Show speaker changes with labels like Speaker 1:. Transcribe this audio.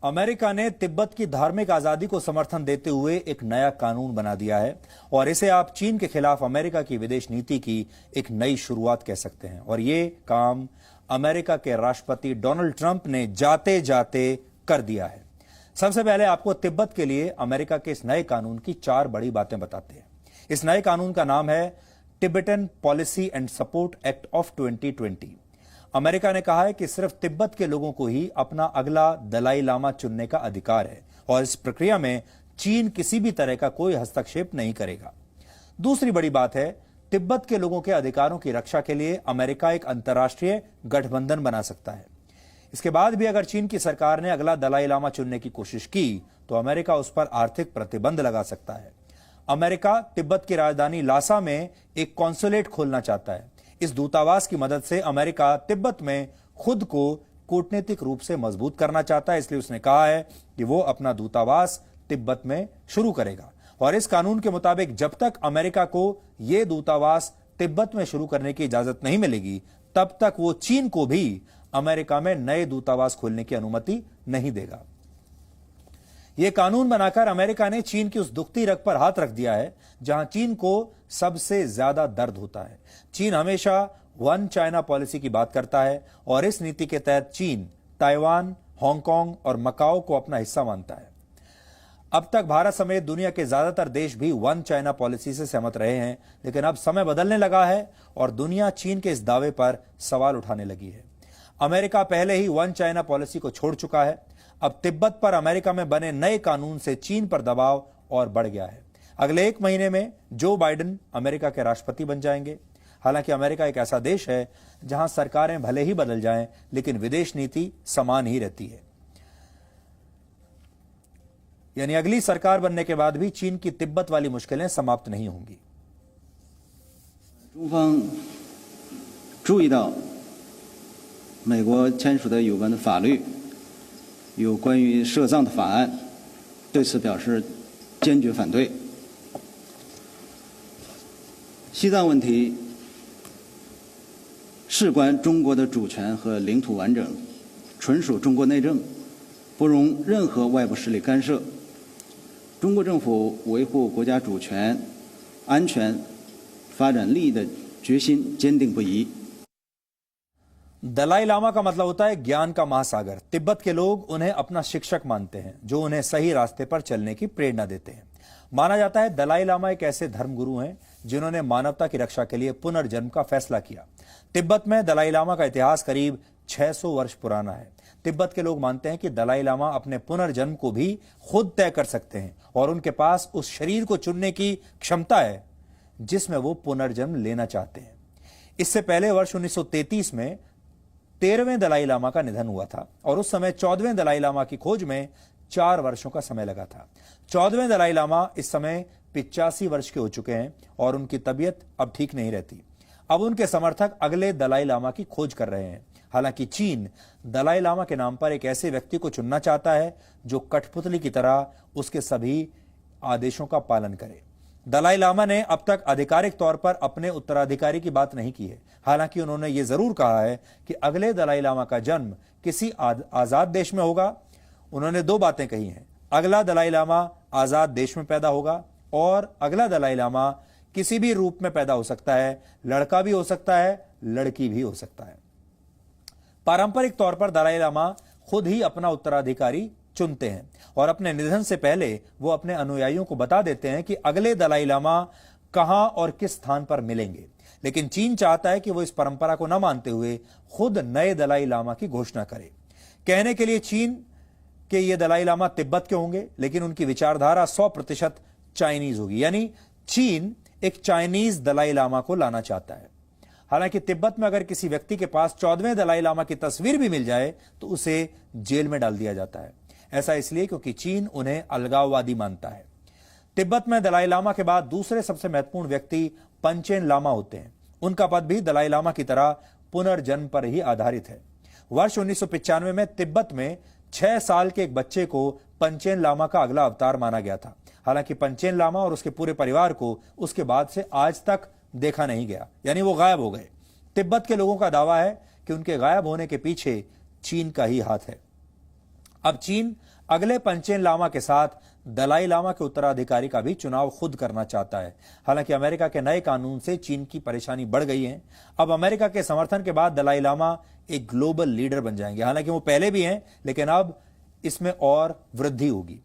Speaker 1: America ने तिब्बत की धार्मिक आजादी को समर्थन देते हुए एक नया कानून बना दिया है और इसे आप चीन के खिलाफ अमेरिका की विदेश नीति की एक नई शुरुआत कह सकते हैं। और ये काम अमेरिका के राष्ट्रपति डोनाल्ड ट्रंप ने जाते जाते कर दिया है। सबसे पहले आपको तिब्बत के लिए अमेरिका के इस नए कानून की 4 बड़ी बातें बताते हैं। इस नए कानून का नाम है Tibetan policy and support act of 2020। America ने कहा है कि सिर्फ तिब्बत के लोगों को ही अपना अगला दलाई लामा चुनने का अधिकार है और इस प्रक्रिया में चीन किसी भी तरह का कोई हस्तक्षेप नहीं करेगा। दूसरी बड़ी बात है, तिब्बत के लोगों के अधिकारों की रक्षा के लिए अमेरिका एक अंतर्राष्ट्रीय गठबंधन बना सकता है। इसके बाद भी अगर चीन की सरकार ने अगला दलाई लामा चुनने की कोशिश की तो अमेरिका उस पर आर्थिक प्रतिबंध लगा सकता है। अमेरिका तिब्बत की राजधानी लासा में एक कॉन्सुलेट खोलना चाहता है। इस दूतावास की मदद से अमेरिका तिब्बत में खुद को कूटनीतिक रूप से मजबूत करना चाहता है, इसलिए उसने कहा है कि वो अपना दूतावास तिब्बत में शुरू करेगा। और इस कानून के मुताबिक जब तक अमेरिका को यह दूतावास तिब्बत में शुरू करने की इजाजत नहीं मिलेगी, तब तक वो चीन को भी अमेरिका में नए दूतावास खोलने की अनुमति नहीं देगा। यह कानून बनाकर अमेरिका ने चीन की उस दुखती रग पर हाथ रख दिया है जहां चीन को सबसे ज्यादा दर्द होता है। चीन हमेशा वन चाइना पॉलिसी की बात करता है और इस नीति के तहत चीन ताइवान, हांगकांग और मकाओ को अपना हिस्सा मानता है। अब तक भारत समेत दुनिया के ज्यादातर देश भी वन चाइना पॉलिसी से सहमत रहे हैं, लेकिन अब समय बदलने लगा है और दुनिया चीन के इस दावे पर सवाल उठाने लगी है। अमेरिका पहले ही वन चाइना पॉलिसी को छोड़ चुका है। अब तिब्बत पर अमेरिका में बने नए कानून से चीन पर दबाव और बढ़ गया है। अगले 1 महीने में जो बाइडेन अमेरिका के राष्ट्रपति बन जाएंगे। हालांकि अमेरिका एक ऐसा देश है जहां सरकारें भले ही बदल जाएं, लेकिन विदेश नीति समान ही रहती है। यानी अगली सरकार बनने के बाद भी चीन की तिब्बत वाली मुश्किलें समाप्त नहीं होंगी।
Speaker 2: 中方注意到美国签署的有关的法律，有关于涉藏的法案，对此表示坚决反对。西藏问题事关中国的主权和领土完整，纯属中国内政，不容任何外部势力干涉。中国政府维护国家主权、安全、发展利益的决心坚定不移。
Speaker 1: दलाई लामा का मतलब होता है ज्ञान का महासागर। तिब्बत के लोग उन्हें अपना शिक्षक मानते हैं जो उन्हें सही रास्ते पर चलने की प्रेरणा देते हैं। माना जाता है दलाई लामा एक ऐसे धर्मगुरु हैं जिन्होंने मानवता की रक्षा के लिए पुनर्जन्म का फैसला किया। तिब्बत में दलाई लामा का इतिहास करीब 600 वर्ष पुराना है। तिब्बत के लोग मानते हैं कि दलाई लामा अपने पुनर्जन्म को भी खुद तय कर सकते हैं और उनके पास उस शरीर को चुनने की क्षमता है जिसमें वो पुनर्जन्म लेना चाहते हैं। इससे पहले वर्ष 1933 में 13वें दलाई लामा का निधन हुआ था और उस समय 14वें दलाई लामा की खोज में 4 वर्षों का समय लगा था। 14वें दलाई लामा इस समय 85 वर्ष के हो चुके हैं और उनकी तबीयत अब ठीक नहीं रहती। अब उनके समर्थक अगले दलाई लामा की खोज कर रहे हैं। हालांकि चीन दलाई लामा के नाम पर एक ऐसे व्यक्ति को चुनना चाहता है जो कठपुतली की तरह उसके सभी आदेशों का पालन करे। दलाई लामा ने अब तक आधिकारिक तौर पर अपने उत्तराधिकारी की बात नहीं की है। हालांकि उन्होंने ये जरूर कहा है कि अगले दलाई लामा का जन्म किसी आजाद देश में होगा। उन्होंने 2 बातें कही हैं, अगला दलाई लामा आजाद देश में पैदा होगा और अगला दलाई लामा किसी भी रूप में पैदा हो सकता है, लड़का भी हो सकता है, लड़की भी हो सकता है। पारंपरिक तौर पर दलाई लामा खुद ही अपना उत्तराधिकारी चुनते हैं और अपने निधन से पहले वो अपने अनुयायियों को बता देते हैं कि अगले दलाई लामा कहां और किस स्थान पर मिलेंगे। लेकिन चीन चाहता है कि वो इस परंपरा को न मानते हुए खुद नए दलाई लामा की घोषणा करे। कहने के लिए चीन के ये दलाई लामा तिब्बत के होंगे, लेकिन उनकी विचारधारा 100% चाइनीज होगी। यानी चीन एक चाइनीज दलाई लामा को लाना चाहता है। हालांकि तिब्बत में अगर किसी व्यक्ति के पास 14वें दलाई लामा की तस्वीर भी मिल जाए तो उसे जेल में डाल दिया जाता है। ऐसा इसलिए क्योंकि चीन उन्हें अलगाववादी मानता है। तिब्बत में दलाई लामा के बाद दूसरे सबसे महत्वपूर्ण व्यक्ति पंचेन लामा होते हैं। उनका पद भी दलाई लामा की तरह पुनर्जन्म पर ही आधारित है। वर्ष 1995 में तिब्बत में 6 साल के एक बच्चे को पंचेन लामा का अगला अवतार माना गया था। हालांकि पंचेन लामा और उसके पूरे परिवार को उसके बाद से आज तक देखा नहीं गया, यानी वो गायब हो गए। तिब्बत के लोगों का दावा है कि उनके गायब होने के पीछे चीन का ही हाथ है। अब चीन अगले पंचेन लामा के साथ दलाई लामा के उत्तराधिकारी का भी चुनाव खुद करना चाहता है। हालांकि अमेरिका के नए कानून से चीन की परेशानी बढ़ गई है। अब अमेरिका के समर्थन के बाद दलाई लामा एक ग्लोबल लीडर बन जाएंगे। हालांकि वो पहले भी हैं, लेकिन अब इसमें और वृद्धि होगी।